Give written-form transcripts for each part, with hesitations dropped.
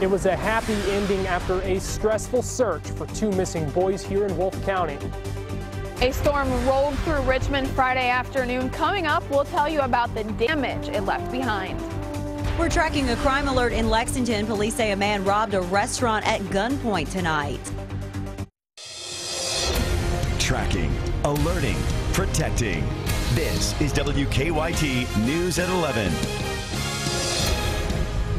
It was a happy ending after a stressful search for two missing boys here in Wolfe County. A storm rolled through Richmond Friday afternoon. Coming up, we'll tell you about the damage it left behind. We're tracking a crime alert in Lexington. Police say a man robbed a restaurant at gunpoint tonight. Tracking, alerting, protecting. This is WKYT News at 11.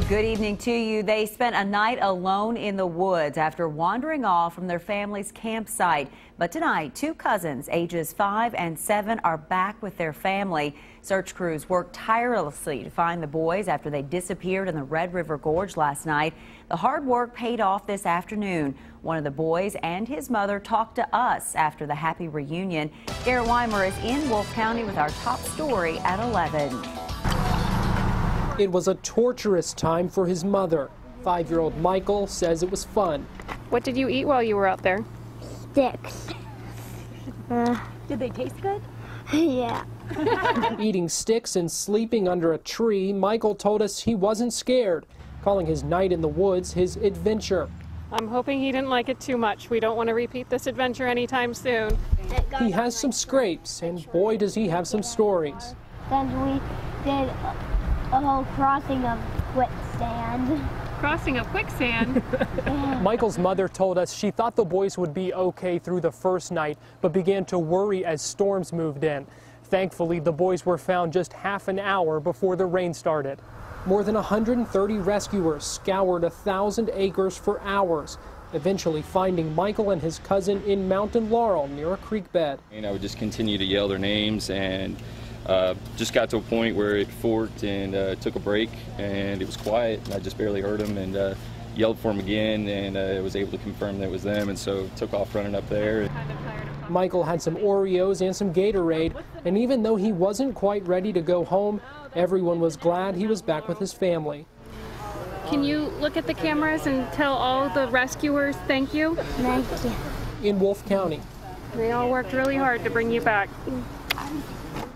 Good evening to you. They spent a night alone in the woods after wandering off from their family's campsite. But tonight, two cousins, ages 5 and 7, are back with their family. Search crews worked tirelessly to find the boys after they disappeared in the Red River Gorge last night. The hard work paid off this afternoon. One of the boys and his mother talked to us after the happy reunion. Garrett Weimer is in Wolfe County with our top story at 11. It was a torturous time for his mother. 5-year-old Michael says it was fun. What did you eat while you were out there? Sticks. Did they taste good? Yeah. Eating sticks and sleeping under a tree, Michael told us he wasn't scared, calling his night in the woods his adventure. I'm hoping he didn't like it too much. We don't want to repeat this adventure anytime soon. He has some scrapes, and boy does he have some stories. Then we did a whole crossing of quicksand. Crossing of quicksand? Michael's mother told us she thought the boys would be okay through the first night, but began to worry as storms moved in. Thankfully, the boys were found just half an hour before the rain started. More than 130 rescuers scoured 1,000 acres for hours, eventually finding Michael and his cousin in Mountain Laurel near a creek bed. And I would just continue to yell their names, and just got to a point where it forked and took a break, and it was quiet, and I just barely heard them, and yelled for them again, and I was able to confirm that it was them, and so took off running up there. Michael had some Oreos and some Gatorade, and even though he wasn't quite ready to go home, everyone was glad he was back with his family. Can you look at the cameras and tell all the rescuers thank you? Thank you. In Wolfe County. They all worked really hard to bring you back.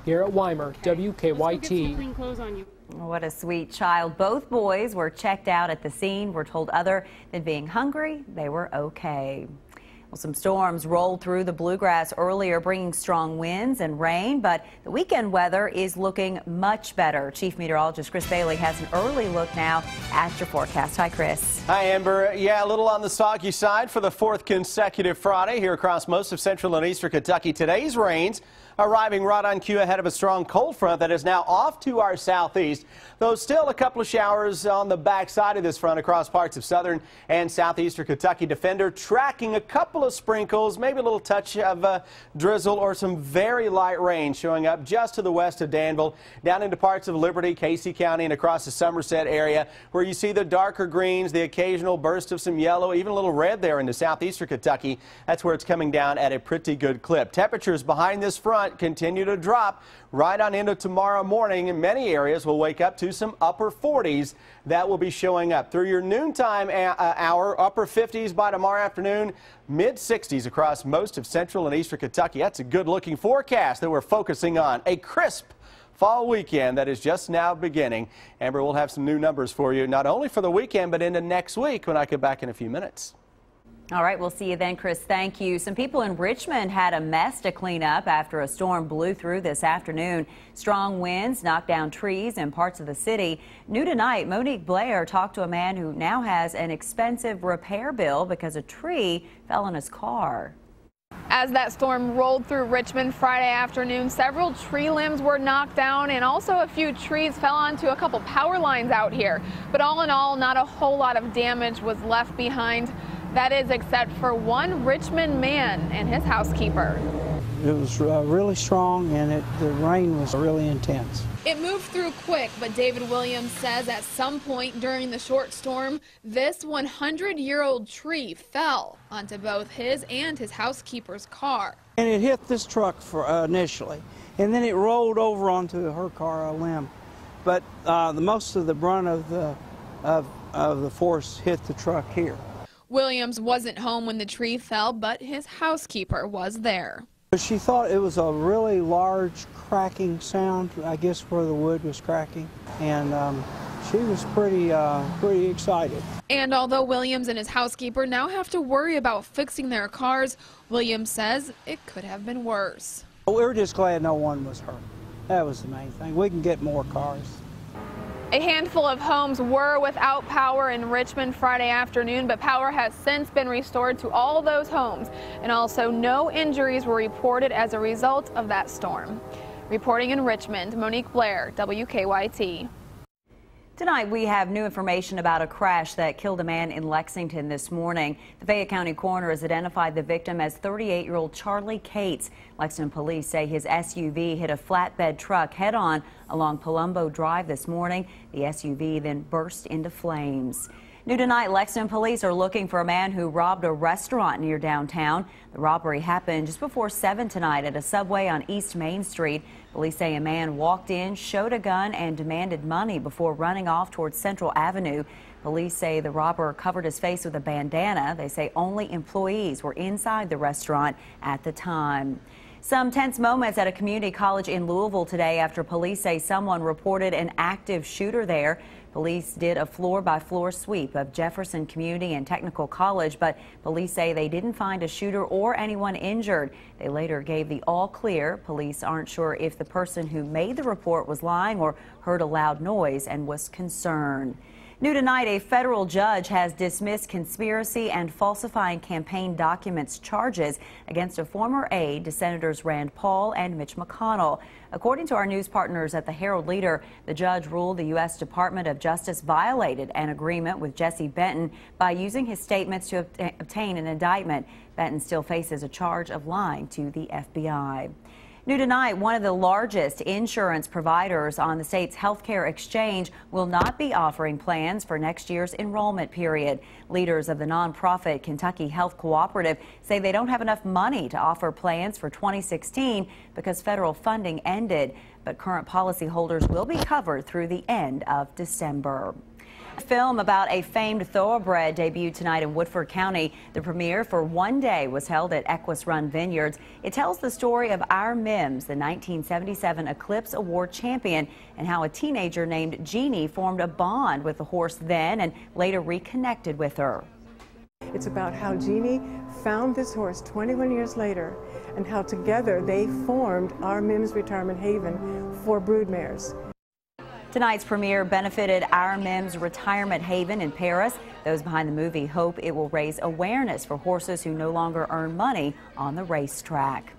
Garrett Weimer, WKYT. Clean clothes on you. What a sweet child. Both boys were checked out at the scene. We're told other than being hungry, they were okay. Well, some storms rolled through the bluegrass earlier, bringing strong winds and rain, but the weekend weather is looking much better. Chief Meteorologist Chris Bailey has an early look now at your forecast. Hi, Chris. Hi, Amber. Yeah, a little on the soggy side for the 4th consecutive Friday here across most of central and eastern Kentucky. Today's rains arriving right on cue ahead of a strong cold front that is now off to our southeast, though still a couple of showers on the backside of this front across parts of southern and southeastern Kentucky. Defender tracking a couple of sprinkles, maybe a little touch of drizzle or some very light rain showing up just to the west of Danville, down into parts of Liberty, Casey County, and across the Somerset area, where you see the darker greens, the occasional burst of some yellow, even a little red there into southeastern Kentucky. That's where it's coming down at a pretty good clip. Temperatures behind this front continue to drop right on into tomorrow morning. In many areas will wake up to some upper 40s that will be showing up through your noontime hour. Upper 50s by tomorrow afternoon, mid 60s across most of central and eastern Kentucky. That's a good looking forecast that we're focusing on. A crisp fall weekend that is just now beginning. Amber, we'll have some new numbers for you, not only for the weekend, but into next week when I come back in a few minutes. All right, we'll see you then, Chris. Thank you. Some people in Richmond had a mess to clean up after a storm blew through this afternoon. Strong winds knocked down trees in parts of the city. New tonight, Monique Blair talked to a man who now has an expensive repair bill because a tree fell in his car. As that storm rolled through Richmond Friday afternoon, several tree limbs were knocked down and also a few trees fell onto a couple power lines out here. But all in all, not a whole lot of damage was left behind. That is, except for one Richmond man and his housekeeper. It was really strong, and the rain was really intense. It moved through quick, but David Williams says at some point during the short storm, this 100-year-old tree fell onto both his and his housekeeper's car. And it hit this truck initially, and then it rolled over onto her car, a limb. But most of the brunt of the force hit the truck here. Williams wasn't home when the tree fell, but his housekeeper was there. She thought it was a really large cracking sound, I guess, where the wood was cracking, and she she was pretty excited. And although Williams and his housekeeper now have to worry about fixing their cars, Williams says it could have been worse. We were just glad no one was hurt. That was the main thing. We can get more cars. A handful of homes were without power in Richmond Friday afternoon, but power has since been restored to all those homes. And also no injuries were reported as a result of that storm. Reporting in Richmond, Monique Blair, WKYT. Tonight, we have new information about a crash that killed a man in Lexington this morning. The Fayette County coroner has identified the victim as 38-year-old Charlie Cates. Lexington police say his SUV hit a flatbed truck head-on along Palumbo Drive this morning. The SUV then burst into flames. New tonight, Lexington police are looking for a man who robbed a restaurant near downtown. The robbery happened just before 7 tonight at a Subway on East Main Street. Police say a man walked in, showed a gun, and demanded money before running off towards Central Avenue. Police say the robber covered his face with a bandana. They say only employees were inside the restaurant at the time. Some tense moments at a community college in Louisville today after police say someone reported an active shooter there. Police did a floor-by-floor sweep of Jefferson Community and Technical College, but police say they didn't find a shooter or anyone injured. They later gave the all clear. Police aren't sure if the person who made the report was lying or heard a loud noise and was concerned. New tonight, a federal judge has dismissed conspiracy and falsifying campaign documents charges against a former aide to Senators Rand Paul and Mitch McConnell. According to our news partners at the Herald Leader, the judge ruled the U.S. Department of Justice violated an agreement with Jesse Benton by using his statements to obtain an indictment. Benton still faces a charge of lying to the FBI. New tonight, one of the largest insurance providers on the state's healthcare exchange will not be offering plans for next year's enrollment period. Leaders of the nonprofit Kentucky Health Cooperative say they don't have enough money to offer plans for 2016 because federal funding ended, but current policyholders will be covered through the end of December. A film about a famed thoroughbred debuted tonight in Woodford County. The premiere for one day was held at Equus Run Vineyards. It tells the story of Our Mims, the 1977 Eclipse Award champion, and how a teenager named Jeannie formed a bond with the horse then and later reconnected with her. It's about how Jeannie found this horse 21 years later and how together they formed Our Mims Retirement Haven for broodmares. Tonight's premiere benefited Our Mims Retirement Haven in Paris. Those behind the movie hope it will raise awareness for horses who no longer earn money on the racetrack.